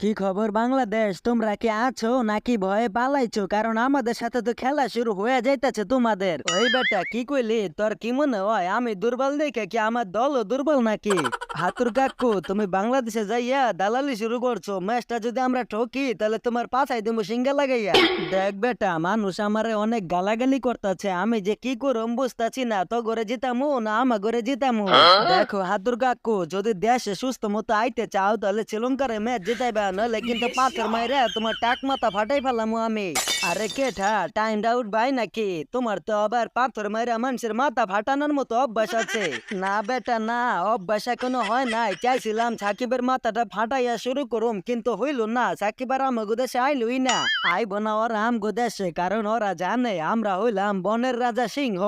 কি খবর বাংলাদেশ? তোমরা কি আছো নাকি ভয়ে পালাইছো? কারণ আমাদের সাথে তো খেলা শুরু হয়ে যাইতেছে তোমাদের। ওই বেটা কি কইলি? তোর কি মনে হয় আমি দুর্বল দেখে কি আমার দলও দুর্বল নাকি? হাতুর কাকু, তুমি বাংলাদেশে যাইয়া দালালি শুরু করছো। ম্যাচটা যদি আমরা ঠকি তাহলে তোমার পাছাই দেবো সিঙ্গা লাগাইয়া। দেখ বেটা, মানুষ আমারে অনেক গালাগালি করতেছে, আমি যে কি করম বুঝতাছি না। তো ঘরে জিতামু না আমা ঘরে জিতামু? দেখো হাতুর কাকু, যদি দেশে সুস্থ মতো আইতে চাও তাহলে শ্রীলঙ্কার ম্যাচ জিতাইবা, নইলে কিন্তু পাথর মাইরে তোমার টাক মাথা ফাটাই ফেলামু আমি। আরে কেঠা টাইম ডাউট ভাই নাকি? তোমার তো আবার পাথর মাইরা মানুষের মাথা ফাটানোর মতো অভ্যাস আছে। না বেটা না, অভ্যাস এখনো হয় নাই। চাইছিলাম সাকিবের মাথাটা ফাটাইয়া শুরু করুম, কিন্তু হইল না। সাকিব আর আমগো দেশে আইলই না। আইব না ওরা আমগো দেশে, কারণ ওরা জানে আমরা হইলাম বনের রাজা সিংহ।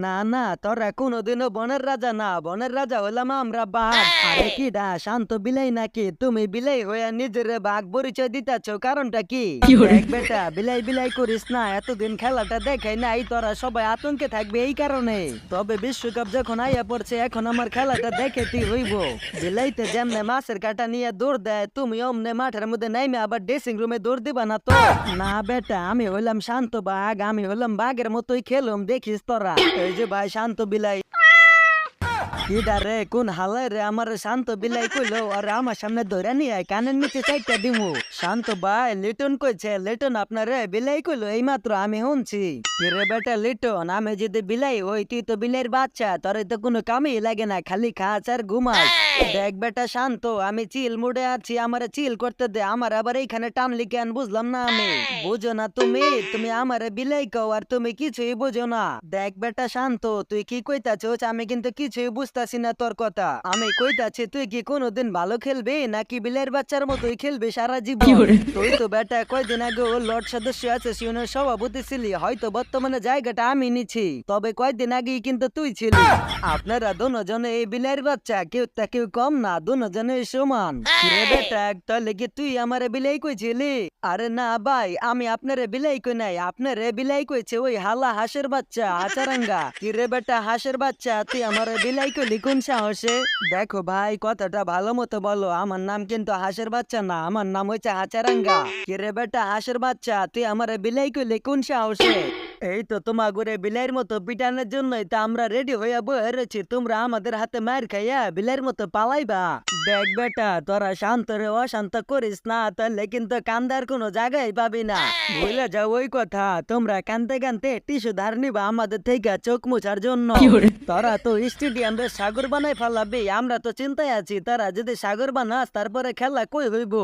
না না, তোরা কোনোদিনও বনের রাজা না, বনের রাজা হইলাম আমরা বাঘ। আরে কি ডা শান্ত বিলাই নাকি? তুমি বিলাই হইয়া নিজের বাঘ পরিচয় দিতেছ, কারণটা কি? দেখ বেটা, বিলাই বিলাই করিস না। এতদিন খেলাটা দেখাই নাই, তোরা সবাই আতঙ্কে থাকবে এই কারণে। তবে বিশ্বকাপ যখন আইয়া পড়ছে, এখন আমার খেলাটা দেখাতেই হইব। বিলাইতে যেমনে মাছের কাটা নিয়ে দৌড় দেয়, তুমি অমনে মাঠের মধ্যে নাইমে আবার ড্রেসিং রুমে দৌড় দিবা না তো? না বেটা, আমি হইলাম শান্ত বাঘ, আমি হইলাম বাঘের মতোই খেলুম, দেখিস তোরা। এই যে ভাই শান্ত বিলাই। কিডা রে, কোন হালায় রে আমার শান্ত বিলাই কইলো আর আমার সামনে ধরে নিয়ে কানের নিচে চাইটা দিমু? শান্ত ভাই, লিটন কইছে। লিটন আপনারে বিলাই কইলো এই মাত্র আমি শুনছি। কিরে বেটা লিটন, আমি যদি বিলাই হই, তুই তো বিলের বাচ্চা, তোর তো কোনো কামই লাগে না, খালি খাস আর ঘুমাস। দেখ বেটা শান্ত, আমি চিল মুডে আছি, আমারে চিল করতে দে। আমার আবার এইখানে টানলি কেন বুঝলাম না আমি। বুঝো না তুমি? তুমি আমারে বিলাই কও আর তুমি কিছুই বুঝো না। দেখ বেটা শান্ত, তুই কি কইতাছস? আমি কিন্তু কিছুই বুঝতাছি না তোর কথা। আমি কইতাছি তুই কি কোনোদিন ভালো খেলবি নাকি বিলের বাচ্চার মতোই খেলবি সারা জীবন? তুই তো বেটা কয়দিন আগে ও লর্ড সদস্য অ্যাসোসিয়েশনের সভাপতি ছিলি, হয়তো বর্তমানে জায়গাটা আমি নিছি, তবে কয়দিন আগেই কিন্তু তুই ছিলি। আপনারা দুজনে এই বিলের বাচ্চা, কেউ তা কেউ কম না, দুজনে সমান। রে বেটা, তাহলে কি তুই আমারে বিলাই কইছিলি? আরে না ভাই, আমি আপনারে বিলাই কই নাই, আপনারে বিলাই কইছে ওই হালা হাঁসের বাচ্চা হাচারাঙ্গা। কি রে বেটা হাঁসের বাচ্চা, তুই আমারে বিলাই কইলি কোন সাহসে? দেখো ভাই, কথাটা ভালো মতো বলো, আমার নাম কিন্তু হাঁসের বাচ্চা না, আমার নাম হইছে হাচারাঙ্গা। কি রে বেটা হাঁসের বাচ্চা, তুই আমারে বিলাই কইলি কোন সাহসে? এই তো তোমার ঘুরে বিলাইয়ের মতো পিটানোর জন্যই তো আমরা রেডি হইয়া বয়ে রয়েছি। তোমরা আমাদের হাতে মার খাইয়া বিলাইয়ের মতো পালাইবা। দেখ বেটা, তোরা শান্ত রে, অশান্ত করিস না, তাহলে কিন্তু কান্দার কোনো জায়গায় পাবি না। ভুলে যাও ওই কথা। তোমরা কানতে কানতে টিস্যু ধার নিবা আমাদের থেকে চোখ মুছার জন্য। তোরা তো স্টেডিয়াম রে সাগর বানাই ফেলাবি, আমরা তো চিন্তায় আছি। তারা যদি সাগর বানাস তারপরে খেলা কই হইব?